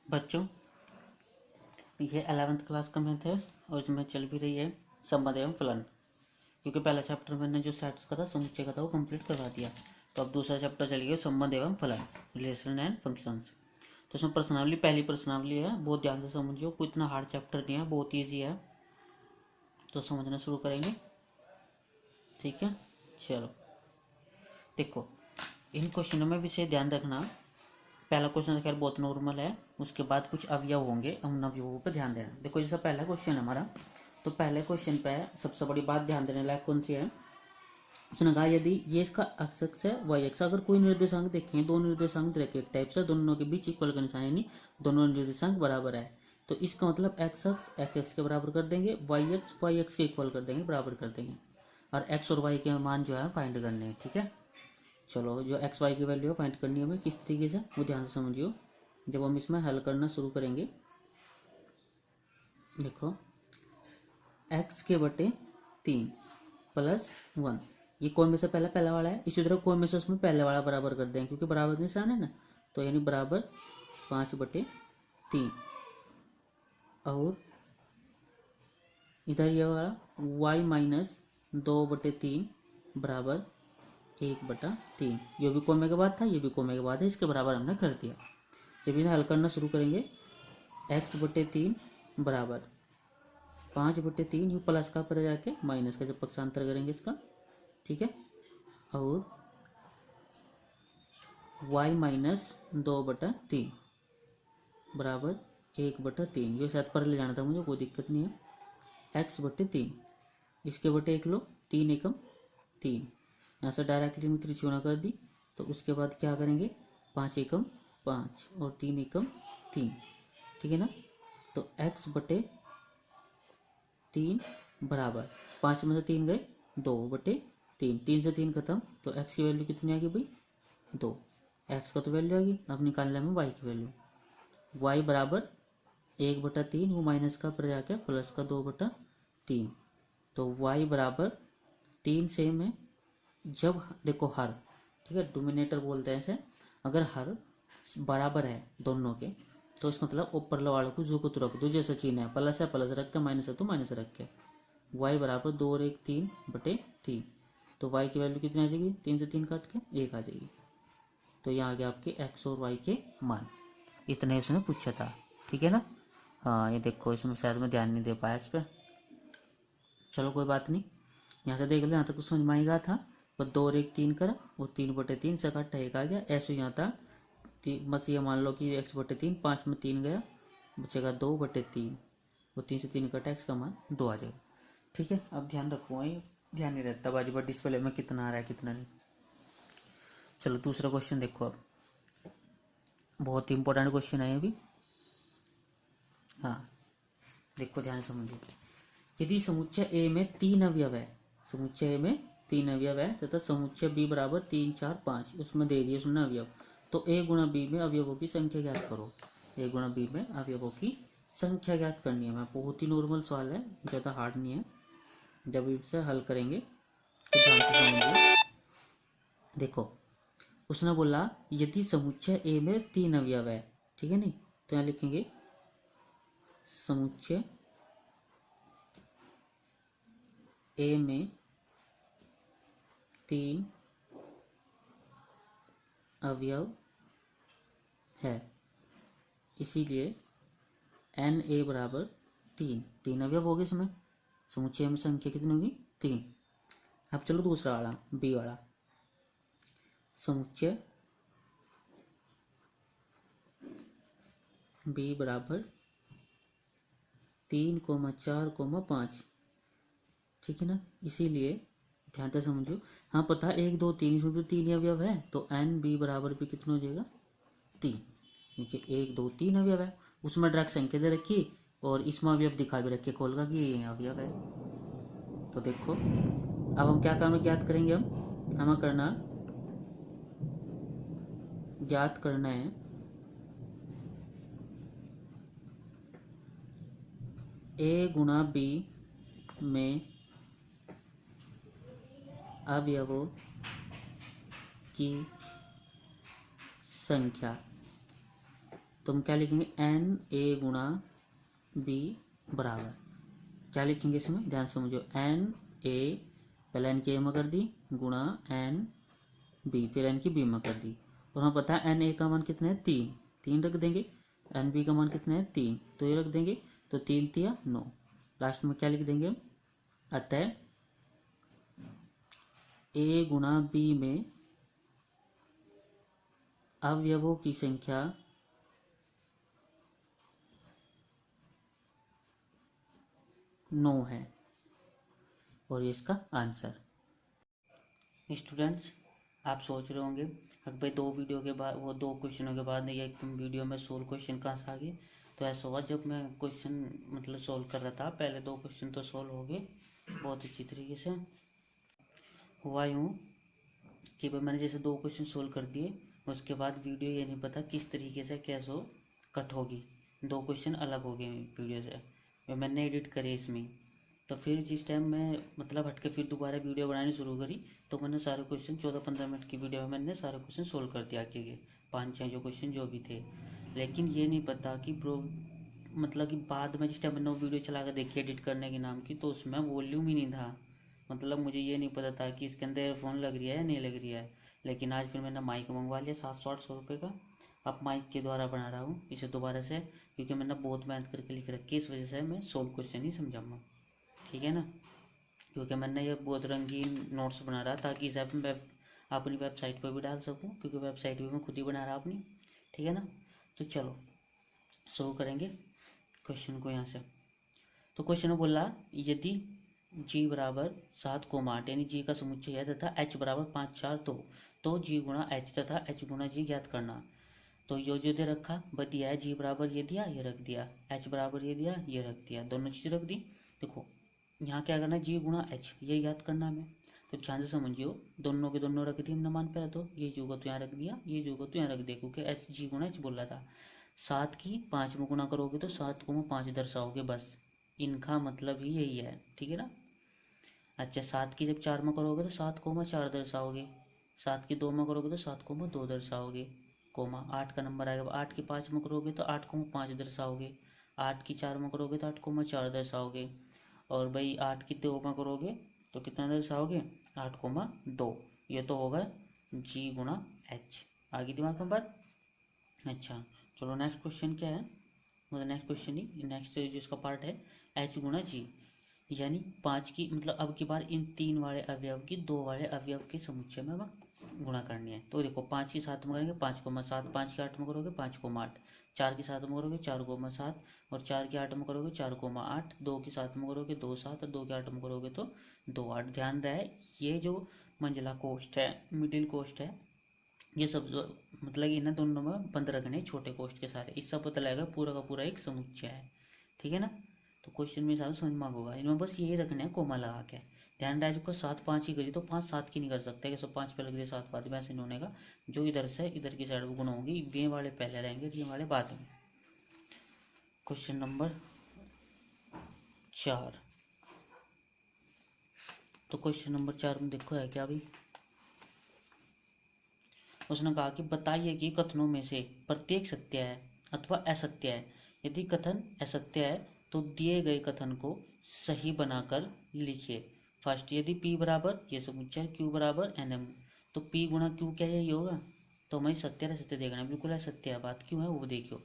बच्चों, ये 11th class का मैथ है और इसमें चल भी रही है संबंध एवं फलन। क्योंकि पहला चैप्टर मैंने जो सेट्स का था, समुच्चय का था, वो कंप्लीट करवा दिया। तो अब दूसरा चैप्टर चलिए संबंध एवं फलन, रिलेशन एंड फंक्शंस। तो इसमें प्रश्नावली, पहली प्रश्नावली है, बहुत ध्यान से समझियो, कोई इतना हार्ड चैप्टर नहीं है, बहुत ईजी है। तो समझना शुरू करेंगे, ठीक है। चलो देखो, इन क्वेश्चनों में विषय ध्यान रखना। पहला क्वेश्चन खैर बहुत नॉर्मल है, उसके बाद कुछ अवयव होंगे, उन अवयवों पर ध्यान देना। देखो जैसा पहला क्वेश्चन है हमारा, तो पहले क्वेश्चन पे सबसे बड़ी बात ध्यान देने लायक कौन सी है। उसने कहा यदि ये इसका एक्स एक्स है, वाई एक्स, अगर कोई निर्देशांक देखें, दो निर्देशांक रखे एक टाइप से, दोनों के बीच इक्वल का निशान, यानी दोनों निर्देशांक बराबर है, तो इसका मतलब एक्स एक्स के बराबर कर देंगे, वाई एक्स के इक्वल कर देंगे, बराबर कर देंगे, और एक्स और वाई के मान जो है फाइंड करने हैं, ठीक है। चलो, जो एक्स वाई की वैल्यू फाइंड करनी है हमें किस तरीके से, वो ध्यान से समझियो जब हम इसमें हल करना शुरू करेंगे। देखो, एक्स के बटे 3 प्लस 1, ये कौन में से पहला वाला है, इसी तरह कौन में से उसमें पहले वाला बराबर कर देंगे, क्योंकि बराबर निशान है ना, तो यानी बराबर 5/3, और इधर ये वाला y माइनस 2/3 बराबर 1/3, ये भी कोमे के बाद था, ये भी कोमे के बाद है, इसके बराबर हमने कर दिया। जब इन्हें हल करना शुरू करेंगे, x/3 बराबर 5/3, यू प्लस का पर जाके माइनस का जब पक्षांतर करेंगे इसका, ठीक है, और y माइनस 2/3 बराबर 1/3, ये शायद पर ले जाना था मुझे, कोई दिक्कत नहीं है। x/3, इसके बटे 1 लो, 3 एकम 3, यहाँ से डायरेक्टली में त्रिकोण कर दी, तो उसके बाद क्या करेंगे, 5 एकम 5 और 3 एकम 3, ठीक है ना। तो x/3 बराबर 5 में से 3 गए, 2/3, 3 से 3 खत्म, तो x की वैल्यू कितनी आ गई भाई, 2, x का तो वैल्यू आ गई, अब निकालने में y की वैल्यू, y बराबर 1/3, वो माइनस का पर जाके प्लस का 2/3, तो y बराबर 3 सेम है। जब देखो हर, ठीक है, डोमिनेटर बोलते हैं इसे, अगर हर बराबर है दोनों के, तो इसका मतलब ऊपर वाले को जो कुछ रख दो, जैसे चिन्ह है प्लस रख के, माइनस है तो माइनस रख के, y बराबर 2 और 1 3/3, तो y की वैल्यू कितनी आ जाएगी, 3 से 3 काट के 1 आ जाएगी। तो यहाँ आ गया आपके x और y के मान, इतने इसमें पूछा था, ठीक है ना। हाँ, ये देखो इसमें शायद मैं ध्यान नहीं दे पाया इस पर, चलो कोई बात नहीं, यहाँ से देख लो, यहाँ तक तो समझ में आएगा था, बस 2 और 1 3 करा, और 3/3 से काटा 1 आ गया, ऐसे यहाँ था। बस ये मान लो कि x/3, 5 में 3 गया, बचेगा 2/3, वो 3 से 3 कटा, x का मान 2 आ जाएगा, ठीक है। अब ध्यान रखो, ये ध्यान नहीं रहता बाजी बार डिस्प्ले में कितना आ रहा है कितना नहीं। चलो दूसरा क्वेश्चन देखो, अब बहुत ही इंपॉर्टेंट क्वेश्चन है ये भी। हाँ देखो, ध्यान से समझो, यदि समुच्चय ए में 3 अवयव है, समुच्चय ए में 3 अवयव है तथा समुच्चय बी बराबर 3 4 5, उसमें दे दिए उसने अवयव, तो ए गुणा बी में अवयवों की संख्या ज्ञात करो। ए गुणा बी में अवयवों की संख्या ज्ञात करनी है। मैं बहुत ही नॉर्मल सवाल है, ज़्यादा हार्ड नहीं है, जब इसे हल करेंगे तो ध्यान से समझिए। देखो, उसने बोला यदि समुच्चय ए में 3 अवयव है, ठीक है, नहीं तो यहाँ लिखेंगे समुच्चय ए में 3 अवयव है, इसीलिए एन ए बराबर 3 अवयव हो गए इसमें, समुच्चय में संख्या कितनी होगी, 3। अब चलो दूसरा वाला, बी वाला, समुच्चय बी बराबर 3, 4, 5, ठीक है ना। इसीलिए ध्यान से समझो, हाँ पता है 1 2 3, इसमें तो 3 अवयव है, तो एन बी बराबर भी कितना हो जाएगा, 3, क्योंकि 1 2 3 अवयव है, उसमें डायरेक्ट संख्या दे रखी और इसमें अवयव दिखा भी रखे खोल का कि ये अवयव है। तो देखो, अब हम क्या करना ज्ञात करेंगे, हमें करना ज्ञात करना है ए गुणा बी में अवयवों की संख्या, तो हम क्या लिखेंगे, एन ए गुणा बी बराबर, क्या लिखेंगे इसमें, ध्यान समझो, एन ए, पहले एन की ए में कर दी, गुणा एन बी, फिर एन की बी में कर दी। और हमें पता है एन ए का मान कितना है, 3, 3 रख देंगे, एन बी का मान कितना है 3, तो ये रख देंगे, तो 3 तिया 9, लास्ट में क्या लिख देंगे, अतः ए गुणा बी में अवयवों की संख्या 9 है, और ये इसका आंसर। स्टूडेंट्स, आप सोच रहे होंगे अगर भाई 2 वीडियो के बाद, वो 2 क्वेश्चनों के बाद ये तुम वीडियो में 16 क्वेश्चन कहाँ से आ गए। तो ऐसा हुआ, जब मैं क्वेश्चन मतलब सोल्व कर रहा था, पहले 2 क्वेश्चन तो सोल्व हो गए बहुत अच्छी तरीके से। हुआ यूँ कि भाई मैंने जैसे 2 क्वेश्चन सोल्व कर दिए, उसके बाद वीडियो ये नहीं पता किस तरीके से कैसे कट होगी, 2 क्वेश्चन अलग हो गए वीडियो से, मैंने एडिट करे इसमें। तो फिर जिस टाइम मैं मतलब हट के फिर दोबारा वीडियो बनानी शुरू करी, तो मैंने सारे क्वेश्चन 14-15 मिनट की वीडियो में मैंने सारे क्वेश्चन सोल्व कर दिया आगे के 5-6 जो क्वेश्चन जो भी थे। लेकिन ये नहीं पता कि मतलब कि बाद में जिस टाइम मैंने वो वीडियो चला कर देखी एडिट करने के नाम की, तो उसमें वॉल्यूम ही नहीं था, मतलब मुझे ये नहीं पता था कि इसके अंदर एयरफोन लग रही है या नहीं लग रही है। लेकिन आज फिर मैंने माइक मंगवा लिया 700-800 रुपये का, अब माइक के द्वारा बना रहा हूँ इसे दोबारा से, क्योंकि मैंने बहुत मेहनत करके लिख रखी है, इस वजह से मैं सोल्व क्वेश्चन ही समझाऊँगा, ठीक है ना। क्योंकि मैंने ये बहुत रंगीन नोट्स बना रहा ताकि इसे अपनी वेबसाइट पर भी डाल सकूँ, क्योंकि वेबसाइट भी मैं खुद ही बना रहा अपनी, ठीक है ना। तो चलो शुरू करेंगे क्वेश्चन को यहाँ से। तो क्वेश्चन में बोला, यदि g बराबर 7,8 यानी g का समुच्चय है तथा h बराबर 5, 4, 2, तो g गुणा h तथा h गुणा g ज्ञात करना। तो जो दे रखा बस दिया है, g बराबर ये दिया, ये रख दिया, h बराबर ये दिया, ये रख दिया, दोनों चीज़ रख दी। देखो यहाँ क्या करना है, g गुणा h ये याद करना हमें, तो ध्यान से समझियो, दोनों के दोनों रख दी हमने मान पहले, तो ये जो को तो यहाँ रख दिया, ये जो को तो यहाँ रख दिया, क्योंकि h g गुणा h बोल रहा था। 7 की 5 में गुणा करोगे तो 7,5 दर्शाओगे, बस इनका मतलब ही यही है, ठीक है ना। अच्छा 7 की जब 4 में करोगे तो 7,4 दर्शाओगे, 7 की 2 में करोगे तो 7,2 दर्शाओगे, कोमा 8 का नंबर आएगा, 8 की 5 में करोगे तो 8,5 दर्शाओगे, 8 की 4 में करोगे तो 8,4 दर्शाओगे, और भाई 8 की 2 में करोगे तो कितना दर्शाओगे, 8,2। ये तो होगा g गुणा h। आगे दिमाग में बात। अच्छा चलो नेक्स्ट क्वेश्चन क्या है, मतलब नेक्स्ट क्वेश्चन ही नेक्स्ट जो इसका पार्ट है, h गुणा g, यानी 5 की मतलब अब की बार इन 3 वाले अवयव की 2 वाले अवयव के समुच्चय में गुणा करनी है। तो देखो 5 की 7 में करेंगे 5,7, 5 की 8 में करोगे 5,8, 4 की 7 में करोगे 4,7, और 4 की 8 में करोगे 4,8, 2 की 7 में करोगे 2,7, और 2 की 8 में करोगे तो 2,8। ध्यान रहे ये जो मंजिला कोष्ठ है, मिडिल कोष्ठ है, ये सब मतलब इन्हें दोनों में बंद रखने छोटे कोष्ठ के सारे, इससे पता लगेगा पूरा का पूरा एक समुच्चय है, ठीक है ना। तो क्वेश्चन में हिसाब से समझ में होगा, इनमें बस यही रखना है कोमा लगा के। ध्यान रहे को 7 5 ही करी तो 5 7 की नहीं कर सकते कि 5 पे लग दिए 7 बाद में, ऐसे नहीं होने का। जो इधर से इधर की साइड गुना होगी, ये वाले पहले रहेंगे, ये वाले बाद में। Question number 4। तो क्वेश्चन नंबर 4 में देखो है क्या भाई, उसने कहा कि बताइए कि कथनों में से प्रत्येक सत्य है अथवा असत्य है। यदि कथन असत्य है तो दिए गए कथन को सही बनाकर लिखिए। फर्स्ट, यदि p बराबर ये समुच्चय q बराबर nm, तो p गुणा q क्या यही होगा। तो हमें सत्य असत्य देखना है, बिल्कुल असत्य है, बात क्यों है वो देखियो,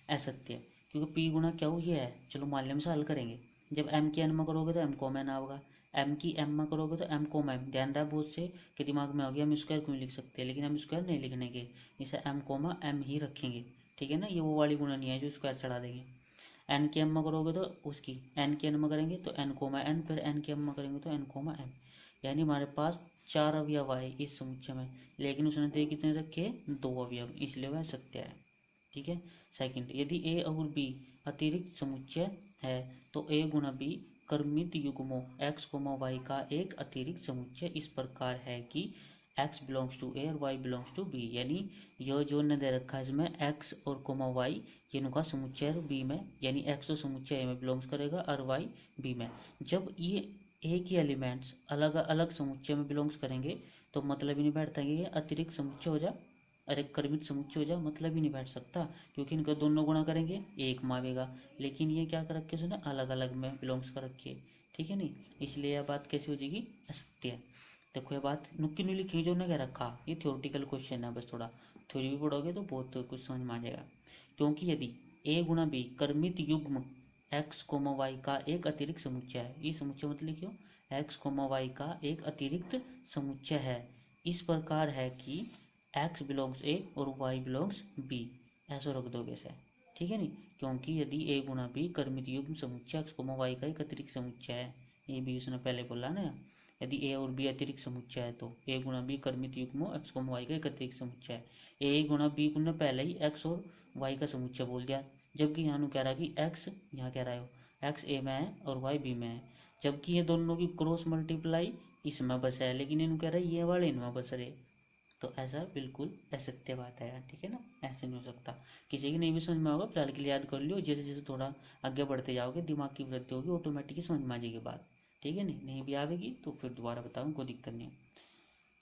असत्य, क्योंकि p गुणा क्या हो ये है। चलो मान लिया, हम हल करेंगे, जब m की n में करोगे तो m को m होगा, m की m में करोगे तो m को m। ध्यान रहा बहुत से के दिमाग में हो गया m स्क्वायर क्यों लिख सकते हैं, लेकिन m स्क्वायर नहीं लिखने के, इसे m कोमा m ही रखेंगे, ठीक है ना। ये वो वाली गुणा नहीं है जो स्क्वायर चढ़ा देंगे। n की m में करोगे तो उसकी n की n में करेंगे तो n कोमा n, फिर n की m में करेंगे तो n कोमा m, यानी हमारे पास 4 अवयव आए इस समुच्चय में, लेकिन उसने दिए कितने रखे, 2 अवयव, इसलिए वह सत्य है, ठीक है। सेकंड, यदि a और b अतिरिक्त समुच्चय है तो a गुणा b क्रमित युग्मों x, y का एक अतिरिक्त समुच्चय इस प्रकार है कि x बिलोंग्स टू a और y बिलोंग्स टू b, यानी यह जो न दे रखा है इसमें x और y ये इनका समुच्चय है b में, यानी x तो समुच्चय a में बिलोंग्स करेगा और y b में। जब ये एक ही एलिमेंट्स अलग अलग समुच्चय में बिलोंग्स करेंगे तो मतलब ही नहीं बैठता कि ये अतिरिक्त समुच्चय हो जाए, अरे कर्मित समुच्चय हो जाए मतलब ही नहीं बैठ सकता, क्योंकि इनका दोनों गुणा करेंगे एक में आवेगा, लेकिन ये क्या कर रखे उसने अलग अलग में बिलोंग्स कर रखी है, ठीक है नहीं, इसलिए यह बात कैसी हो जाएगी, असत्य है। देखो ये बात नुक्की नहीं लिखी जो ने कह रखा, ये थ्योरेटिकल क्वेश्चन है, बस थोड़ा थ्योरी भी पढ़ोगे तो बहुत कुछ समझ में आ जाएगा। क्योंकि यदि a गुणा बी कर्मित युग्म x कोमा वाई का एक अतिरिक्त समुच्चय है, ये समुच्चय मतलब लिखियो x कोमा वाई का एक अतिरिक्त समुच्चय है, इस प्रकार है कि x बिलोंग्स a और y बिलोंग्स b, ऐसा रख दोगे ऐसे, ठीक है नहीं। क्योंकि यदि a गुणा b कर्मित युग्म समुच्चय x कोमा y का एक अतिरिक्त समुच्चय है, ये भी उसने पहले बोला ना, यदि a और b अतिरिक्त समुच्चय है तो a गुणा b कर्मित युग्म x कोमा y का एक अतिरिक्त समुच्चय है, a गुणा b ने पहले ही x और y का समुच्चय बोल दिया, जबकि यहाँ कह रहा है कि x यहाँ कह रहा है x a में है और y b में है, जबकि ये दोनों की क्रॉस मल्टीप्लाई इसमें बस है, लेकिन इन्हों कह रहा है ये वाले इनमें बस रहे, तो ऐसा बिल्कुल असत्य बात है यार, ठीक है ना, ऐसे नहीं हो सकता। किसी की नहीं भी समझ में होगा फिलहाल के लिए याद कर लियो, जैसे जैसे थोड़ा आगे बढ़ते जाओगे दिमाग की वृद्धि होगी, ऑटोमेटिकली समझ में आ जाएगी बात, ठीक है नहीं भी आवेगी तो फिर दोबारा बताऊँ, कोई दिक्कत नहीं।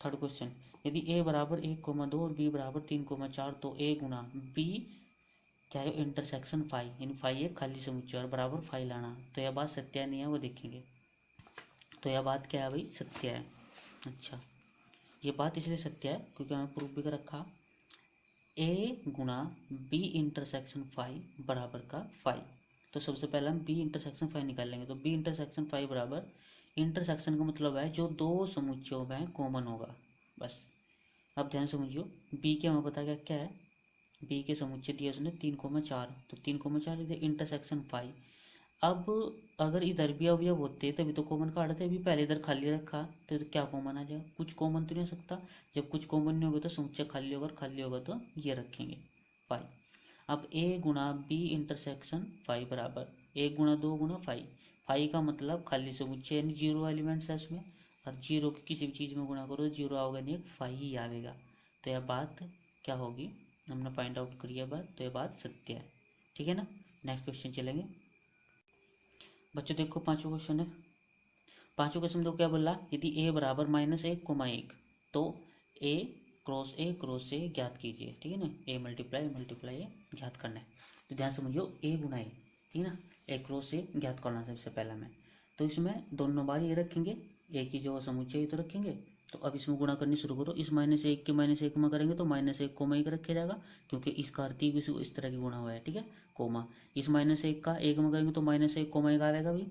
थर्ड क्वेश्चन, यदि a बराबर 1,2 और b बराबर 3,4 तो a गुणा b क्या है, इंटरसेक्शन फाइव, यानी फाइव एक खाली समुच्चय और बराबर फाइव लाना, तो यह बात सत्य नहीं है, वो देखेंगे। तो यह बात क्या है भाई, सत्य है। अच्छा, ये बात इसलिए सत्य है क्योंकि हमें प्रूफ भी कर रखा, a गुणा b इंटरसेक्शन फाइव बराबर का फाइव, तो सबसे पहले हम b इंटरसेक्शन फाइव निकाल लेंगे, तो b इंटरसेक्शन फाइव बराबर, इंटरसेक्शन का मतलब है जो दो समुच्चयों में कॉमन होगा, बस। अब ध्यान समझियो, b के हमें पता क्या है, b के समुच्चय दिए उसने 3,4, तो 3,4 इधर इंटरसेक्शन फाइव। अब अगर इधर भी अवयव होते तभी तो कॉमन काटते, अभी पहले इधर खाली रखा तो क्या कॉमन आ जाएगा, कुछ कॉमन तो नहीं हो सकता, जब कुछ कॉमन नहीं होगा तो समुच्चय खाली होगा, और खाली होगा तो ये रखेंगे फाइव। अब a गुणा b इंटरसेक्शन फाइव बराबर 1 गुणा 2 गुणा फाइव, फाइव का मतलब खाली समुच्चय यानी जीरो एलिमेंट्स है उसमें, और जीरो की किसी भी चीज़ में गुणा करो जीरो आओगे नहीं, फाइव ही आएगा, तो यह बात क्या होगी, हमने फाइंड आउट करी है बात, तो ये बात सत्य है, ठीक है ना। नेक्स्ट क्वेश्चन चलेंगे बच्चों, देखो पांचवा क्वेश्चन है, पांचवा क्वेश्चन देखो क्या बोला, यदि a बराबर -1,1 तो a क्रॉस ए ज्ञात कीजिए, ठीक है ना, a मल्टीप्लाई ए ज्ञात करना है, तो ध्यान समझियो a गुना ए, ठीक है ना, a क्रॉस ए ज्ञात करना सबसे पहला में, तो इसमें दोनों बार ये रखेंगे, a की जो समुच्चय तो रखेंगे, तो अब इसमें गुणा करनी शुरू करो, इस -1 के -1 में करेंगे तो -1 कोमा 1 रखे जाएगा, क्योंकि इसका अर्थ ही इस तरह की गुणा हुआ है, ठीक है, कोमा, इस -1 का 1 में करेंगे तो -1 कोमा 1 आएगा भाई,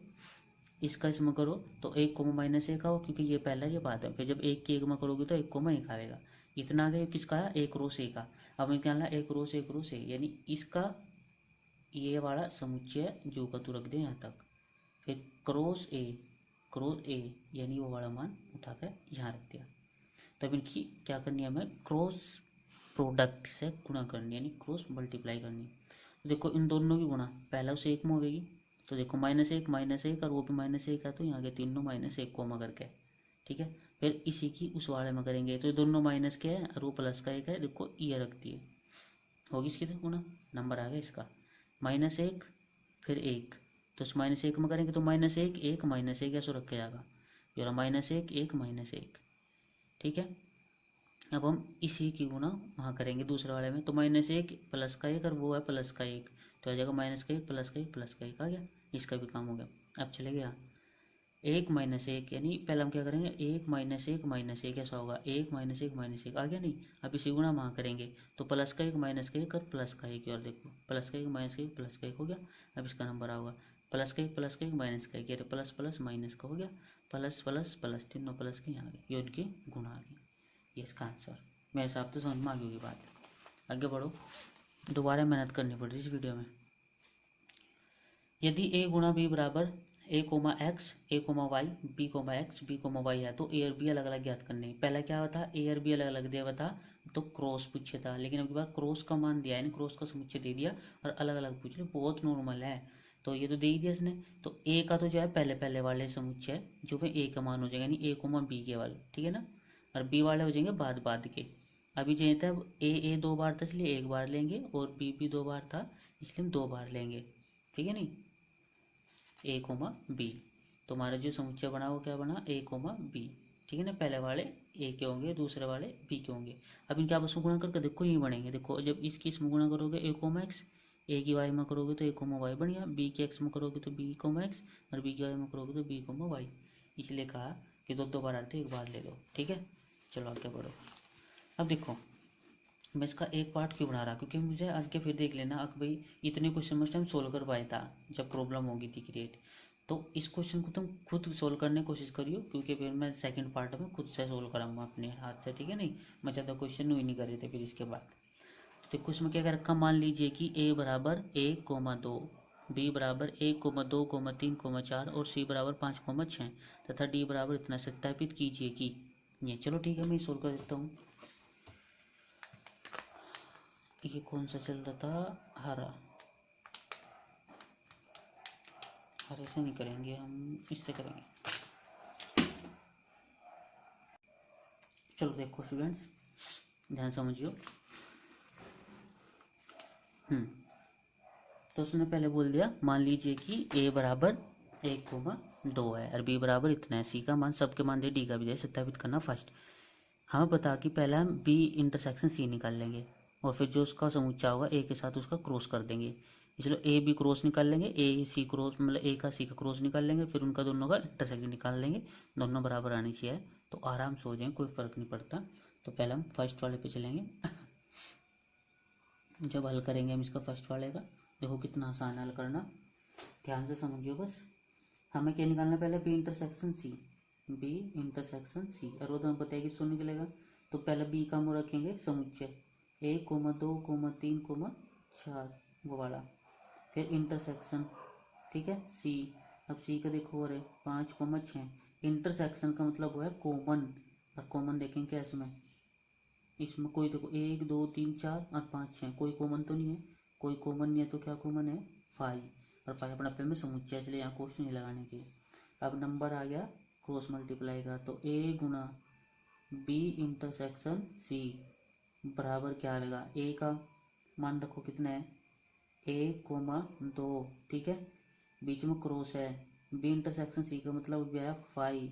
इसका इसमें करो तो 1 कोमा -1 आओ, क्योंकि ये पहला ये बात है, फिर जब 1 की 1 में करोगे तो 1 कोमा 1 आएगा, इतना आ गया, किसका है, 1 क्रॉस ए का, अब निकालना 1 क्रॉस ए, यानी इसका ये वाला समुच्चय जो का तू रख दे यहाँ तक, फिर क्रॉस ए यानी वो वाला मान उठाकर यहाँ रख दिया, तब इनकी क्या करनी है, हमें क्रॉस प्रोडक्ट से गुणा करनी, यानी क्रॉस मल्टीप्लाई करनी। तो देखो इन दोनों की गुणा पहला उसे 1 में होगी, तो देखो -1 और वो भी -1 है, तो यहाँ के तीनों -1 कोमा करके, ठीक है, फिर इसी की उस वाले में करेंगे, तो दोनों माइनस के है और वो प्लस का 1 है, देखो ये रख दिए, होगी इसकी तो गुणा, नंबर आ गया इसका -1 फिर 1, तो इस -1 में करेंगे तो -1 1 -1 ऐसा रखा जाएगा, ये रहा -1 1 -1, ठीक है। अब हम इसी की गुणा वहाँ करेंगे दूसरे वाले में, तो -1 प्लस का 1 और वो है प्लस का 1, तो आ जाएगा -1 प्लस का 1 प्लस का 1 आ गया, इसका भी काम हो गया। अब चले गया 1 -1, यानी पहले हम क्या करेंगे 1 -1 ऐसा होगा, 1 -1 आ गया नहीं, अब इसी गुणा वहाँ करेंगे तो प्लस का 1 माइनस का 1 और प्लस का 1, और देखो प्लस का 1 माइनस का 1 प्लस का 1 हो गया, अब इसका नंबर आओगा प्लस का 1 माइनस का 1, प्लस प्लस माइनस का हो गया, प्लस प्लस प्लस, तीनों प्लस के यहाँ आ गए, ये उनकी गुणा आ गई, ये इसका आंसर मेरे हिसाब से समझ में आ गई होगी बात। आगे बढ़ो, दोबारा मेहनत करनी पड़ रही इस वीडियो में। यदि a गुणा b बराबर a comma x a comma y b comma x b comma y है तो a और b अलग अलग ज्ञात करने। पहला क्या हुआ था, a और b अलग अलग दिया हुआ था तो क्रॉस पूछे था, लेकिन अब की बार क्रॉस का मान दिया है, क्रॉस का समुच्चय दे दिया और अलग अलग पूछ लिया, बहुत नॉर्मल है, तो ये तो दे ही दिया इसने। तो a का तो जो है पहले पहले वाले समुच्चय जो है a का मान हो जाएगा, यानी a कोमा b के वाले, ठीक है ना, और b वाले हो जाएंगे बाद बाद के। अभी जो था a 2 बार था इसलिए 1 बार लेंगे, और b भी 2 बार था इसलिए हम 2 बार लेंगे, ठीक है नहीं, a कोमा b, तो हमारा जो समुच्चय बना वो क्या बना a कोमा b, ठीक है ना, पहले वाले ए के होंगे, दूसरे वाले बी के होंगे। अब इनके आपस में गुणा करके देखो ये बनेंगे। देखो जब इसकी इसमें गुणा करोगे ए कोमा एक्स, ए की वाई में करोगे तो ए कोमा वाई बन गया, बी के एक्स में करोगे तो बी कोमा एक्स, और बी की वाई में करोगे तो बी कोमा वाई। इसलिए कहा कि दो दो बार आते एक बार ले लो। ठीक है, चलो आगे बढ़ो। अब देखो मैं इसका एक पार्ट क्यों बना रहा, क्योंकि मुझे आगे फिर देख लेना अब भाई इतने क्वेश्चन उस टाइम सोल्व कर पाया था जब प्रॉब्लम होगी थी क्रिएट। तो इस क्वेश्चन को तुम खुद सोल्व करने की कोशिश करियो, क्योंकि फिर मैं सेकंड पार्ट में खुद से सोल्व कराऊंगा अपने हाथ से। ठीक है, नहीं मैं ज़्यादा क्वेश्चन ही नहीं कर रहे थे फिर इसके बाद। तो क्वेश्चन क्या कर रखा, मान लीजिए कि ए बराबर 1,2, बी बराबर 1,2,3,4 और सी बराबर 5,6 तथा डी बराबर इतना सत्यापित कीजिए कि ये। चलो ठीक है, मैं सोल्व कर देता हूँ। ये कौन सा चल रहा था, हरा। हरे से नहीं करेंगे हम, इससे करेंगे। चलो देखो स्टूडेंट्स ध्यान समझियो। तो उसने पहले बोल दिया मान लीजिए कि ए बराबर 1,2 है और बी बराबर इतना है, सी का मान सबके मान दे, डी का भी दे, सत्यापित करना फर्स्ट। हमें पता कि पहले हम बी इंटरसेक्शन सी निकाल लेंगे और फिर जो उसका समुच्चय होगा ए के साथ उसका क्रॉस कर देंगे। इसलिए ए बी क्रॉस निकाल लेंगे, ए सी क्रॉस मतलब ए का सी का क्रॉस निकाल लेंगे, फिर उनका दोनों का इंटरसेक्शन निकाल लेंगे, दोनों बराबर आनी चाहिए तो आराम से हो जाएंगे, कोई फर्क नहीं पड़ता। तो पहले हम फर्स्ट वाले पे चलेंगे। जब हल करेंगे हम इसका फर्स्ट वाले का, देखो कितना आसान है हल करना, ध्यान से समझिए बस। हमें क्या निकालना पहले, B intersection C, B intersection C, और वो तो हमें पता है कि शून्य निकलेगा। तो पहले बी का हम रखेंगे समुच्चय 1,2,3,4 वो वाला, फिर इंटरसेक्शन। ठीक है, सी। अब सी का देखो और है 5,6। इंटरसेक्शन का मतलब वो है कॉमन, और कॉमन देखेंगे क्या इसमें कोई देखो 1 2 3 4 और 5 6 कोई कॉमन तो नहीं है, कोई कॉमन नहीं है तो क्या कॉमन है 5, और 5 अपने अपने में समुच्चय, इसलिए यहाँ क्वेश्चन नहीं लगाने के। अब नंबर आ गया क्रॉस मल्टीप्लाई का, तो ए गुना बी इंटरसेक्शन सी बराबर क्या आएगा, ए का मान रखो कितना है 1,2। ठीक है, बीच में क्रॉस है, बी इंटरसेक्शन सी का मतलब है 5।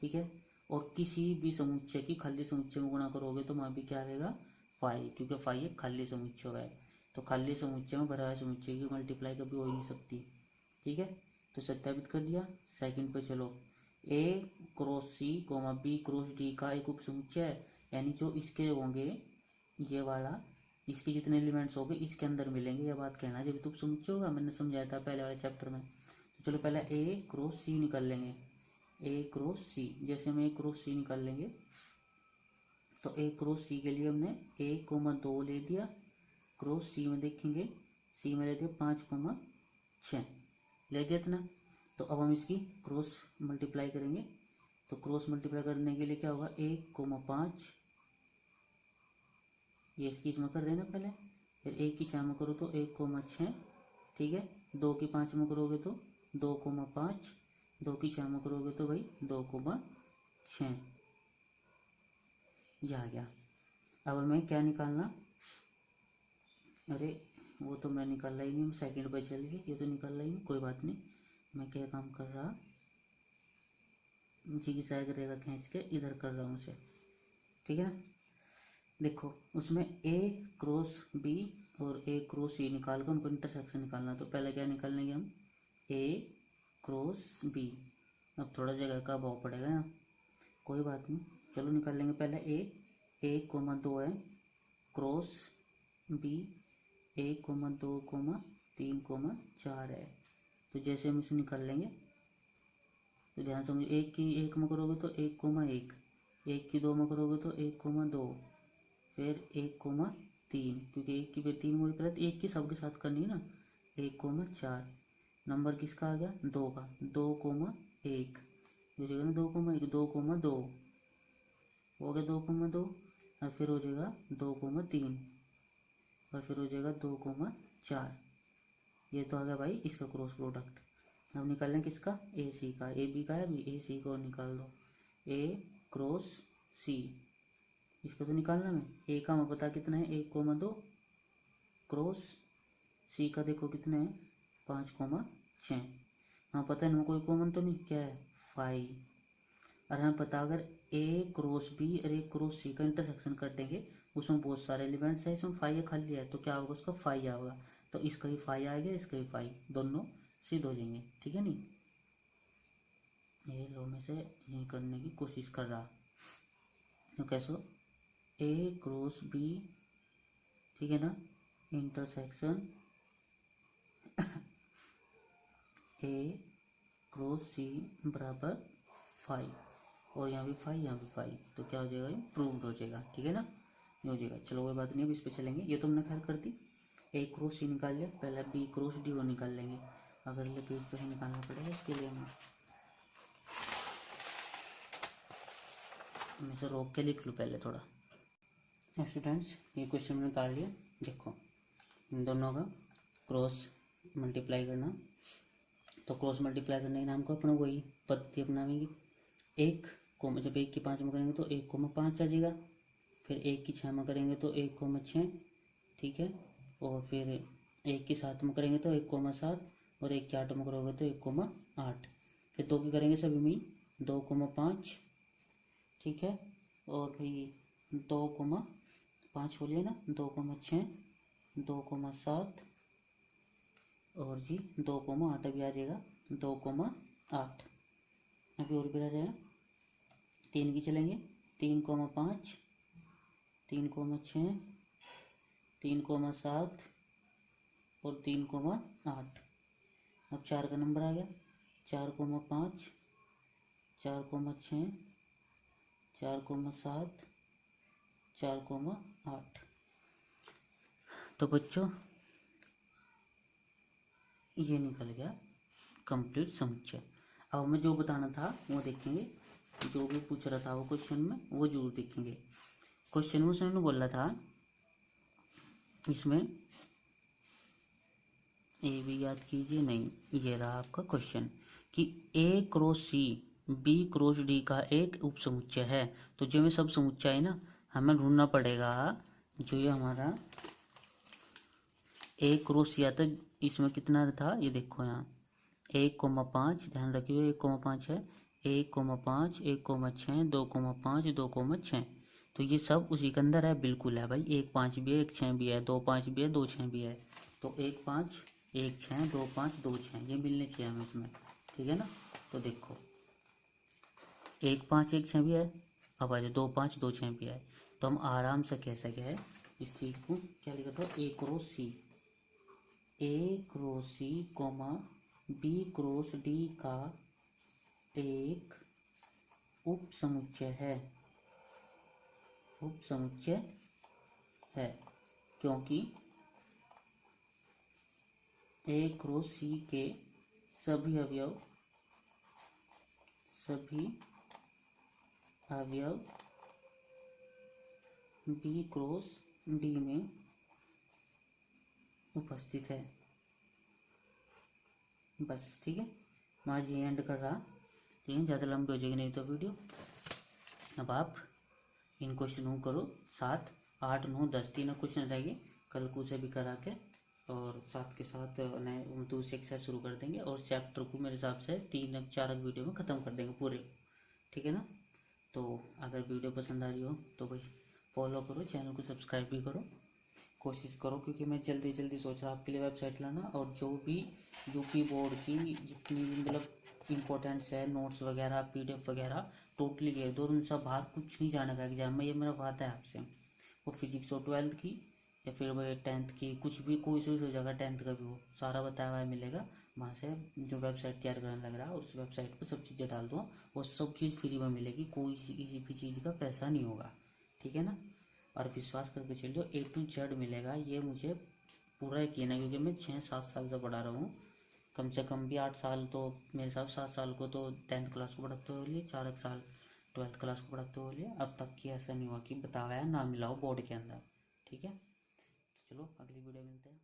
ठीक है, और किसी भी समुच्चय की खाली समुच्चय में गुणा करोगे तो वहाँ भी क्या आएगा 5, क्योंकि 5 एक खाली समुच्चय है। तो खाली समुच्चय में भरा हुआ समुच्चय की मल्टीप्लाई कभी हो ही नहीं सकती। ठीक है, तो सत्यापित कर दिया। सेकंड पे चलो, ए cross C comma B cross D का एक उप समुच्चय है, यानी जो इसके होंगे ये वाला, इसके जितने एलिमेंट्स होंगे इसके अंदर मिलेंगे, ये बात कहना जब तो उप समुच्चय होगा, मैंने समझाया था पहले वाले चैप्टर में। तो चलो पहले ए क्रॉस सी निकाल लेंगे, ए क्रॉस सी। जैसे हम ए क्रॉस सी निकाल लेंगे तो ए क्रॉस सी के लिए हमने 1,2 ले दिया, क्रॉस सी में देखेंगे सी में ले दिया 5,6 ले दिया इतना। तो अब हम इसकी क्रॉस मल्टीप्लाई करेंगे, तो क्रॉस मल्टीप्लाई करने के लिए क्या होगा 1,5, ये इसकी इसमें कर रहे हैं ना पहले, फिर 1 की 4 में करो तो 1,6। ठीक है, 2 की 5 में करोगे तो 2,5, 2 की 4 में करोगे तो भाई 2,6, ये आ गया। अब हमें क्या निकालना, अरे वो तो मैं निकाला ही नहीं, सेकंड पे चलिए, ये तो निकाला ही नहीं, कोई बात नहीं। मैं क्या काम कर रहा, जी की साइड रहेगा खींच के इधर कर रहा हूँ उसे। ठीक है ना, देखो उसमें ए क्रॉस बी और ए क्रॉस सी निकाल कर उनको इंटरसेक्शन निकालना। तो पहले क्या निकाल लेंगे हम, ए क्रॉस बी। अब थोड़ा जगह का अभाव पड़ेगा यहाँ, कोई बात नहीं, चलो निकाल लेंगे। पहले ए 1,2 है क्रॉस बी 1,2,3,4 है। तो जैसे हम इसे निकाल लेंगे तो ध्यान समझो, एक की 1 में करोगे तो 1,1, एक की 2 में करोगे तो 1,2, फिर 1,3, क्योंकि एक की फिर 3 मल्टीप्लाई तो एक की सबके साथ करनी है ना, 1,4। नंबर किसका आ गया 2 का, 2,1 हो जाएगा ना, 2,1 2,2 हो गया 2,2, और फिर हो जाएगा 2,3, और फिर हो जाएगा 2,4। ये तो आ गया भाई इसका क्रॉस प्रोडक्ट। अब निकालें किसका, ए सी का, ए बी का है अभी, ए सी को निकाल दो, ए क्रॉस सी, इसको तो निकालना है। ए का हमें पता कितना है 1,2, क्रॉस सी का देखो कितना है 5,6, हाँ पता है ना, कोई कॉमन तो नहीं, क्या है 5। और हमें पता अगर ए क्रॉस बी और ए क्रॉस सी का इंटरसेक्शन कर देंगे, उसमें बहुत सारे एलिमेंट्स है, इसमें फाई खाली है, तो क्या होगा उसका फाई आएगा, तो इसका भी फाई आएगा, इसका भी फाई, दोनों सिद्ध हो जाएंगे। ठीक है नहीं, ये लो में से ये करने की कोशिश कर रहा, तो कैसे ए क्रॉस बी, ठीक है ना, इंटरसेक्शन ए क्रॉस सी बराबर फाई, और यहाँ भी फाई, यहाँ भी फाई, तो क्या हो जाएगा, ये प्रूव्ड हो जाएगा। ठीक है ना, ये हो जाएगा। चलो कोई बात नहीं, अब इस पे चलेंगे। ये तो हमने खैर कर दी, ए क्रॉस सी निकाल लिया, पहले बी क्रॉस डी वो निकाल लेंगे, अगले पेज पे ही निकालना पड़ेगा, इसके लिए हमें इसे रोक के लिख लूँ पहले थोड़ा। स्टूडेंट्स ये क्वेश्चन मैंने निकाल लिया, देखो इन दोनों का क्रॉस मल्टीप्लाई करना, तो क्रॉस मल्टीप्लाई करने के नाम को अपना वही पद्धति अपनाएंगे। एक को जब 1 की 5 में करेंगे तो 1,5 आ जाएगा, फिर 1 की 6 में करेंगे तो 1,6, ठीक है, और फिर 1 की 7 में करेंगे तो 1,7, और 1 की 8 में करोगे तो 1,8, फिर 2 की करेंगे सभी में 2,5, ठीक है, और भाई 2,5 हो लिया ना, 2,6, 2,7 और जी 2,8 अभी आ जाएगा, 2,8 अभी और भी आ जाएगा। 3 की चलेंगे, 3,5, 3,6, 3,7 और 3,8। अब 4 का नंबर आ गया, 4,5, 4,6, 4,7, 4,8। तो बच्चों ये निकल गया कंप्लीट समुच्चय। अब हमें जो बताना था वो देखेंगे, जो भी पूछ रहा था वो क्वेश्चन में वो जरूर देखेंगे। क्वेश्चन में उसने बोला था इसमें ए भी याद कीजिए, नहीं ये रहा आपका क्वेश्चन कि A cross C B cross D का एक उप समुच्चय है। तो जो में सब समुच्चय है ना, हमें ढूंढना पड़ेगा जो ये हमारा ए क्रॉस सी आता, इसमें कितना था ये देखो यहाँ 1,5, ध्यान रखिए 1,5 है, 1,5, 1,6, 2,5, 2,6, तो ये सब उसी के अंदर है, बिल्कुल है भाई। 1,5 भी है, 1,6 भी है, 2,5 भी है, 2,6 भी है, तो 1,5, 1,6, 2,5, 2,6 ये मिलने चाहिए हमें इसमें। ठीक है ना, तो देखो 1,5, 1,6 भी है, अब आ जाए 2,5, 2,6 भी है, तो हम आराम से कह सके है इस चीज को क्या लिखा था, ए क्रॉस सी, ए cross C comma B cross D का एक उप समुच्चय है, उप समुच्चय है, क्योंकि ए क्रॉस सी के सभी अवयव बी क्रॉस डी में उपस्थित है। बस ठीक है, मैं आज ये एंड कर रहा, ठीक है, ज़्यादा लंबी हो जाएगी नहीं तो वीडियो। अब आप इन क्वेश्चनों को करो 7, 8, 9, 10 तीनों क्वेश्चन रहेंगे, कल को से भी करा के, और साथ के साथ नए दूसरी एक्सरसाइज शुरू कर देंगे, और चैप्टर को मेरे हिसाब से 3-4 वीडियो में ख़त्म कर देंगे पूरे। ठीक है ना, तो अगर वीडियो पसंद आ रही हो तो भाई फॉलो करो, चैनल को सब्सक्राइब भी करो, कोशिश करो, क्योंकि मैं जल्दी सोच रहा आपके लिए वेबसाइट लाना, और जो भी यूपी बोर्ड की जितनी भी मतलब इम्पोर्टेंट्स है, नोट्स वगैरह, PDF वगैरह टोटली भेज दो, और उनसे बाहर कुछ नहीं जाने का एग्जाम में, ये मेरा बात है आपसे। वो फिजिक्स हो 12th की या फिर वही 10th की, कुछ भी कोई सी हो जाएगा, 10th का भी हो, सारा बताया हुआ मिलेगा वहाँ से। जो वेबसाइट तैयार करने लग रहा है उस वेबसाइट पर सब चीज़ें डाल दो, और सब चीज़ फ्री में मिलेगी, कोई किसी भी चीज़ का पैसा नहीं होगा। ठीक है ना, और विश्वास करके चलिए A to Z मिलेगा, ये मुझे पूरा यकीन है, क्योंकि मैं 6-7 साल से पढ़ा रहा हूँ, कम से कम भी 8 साल, तो मेरे हिसाब 7 साल को तो 10th क्लास को पढ़ाते हो लिए, 4 साल 12th क्लास को पढ़ाते हो लिए, अब तक की ऐसा नहीं हुआ कि बताया ना मिला हो बोर्ड के अंदर। ठीक है, तो चलो अगली वीडियो मिलते हैं।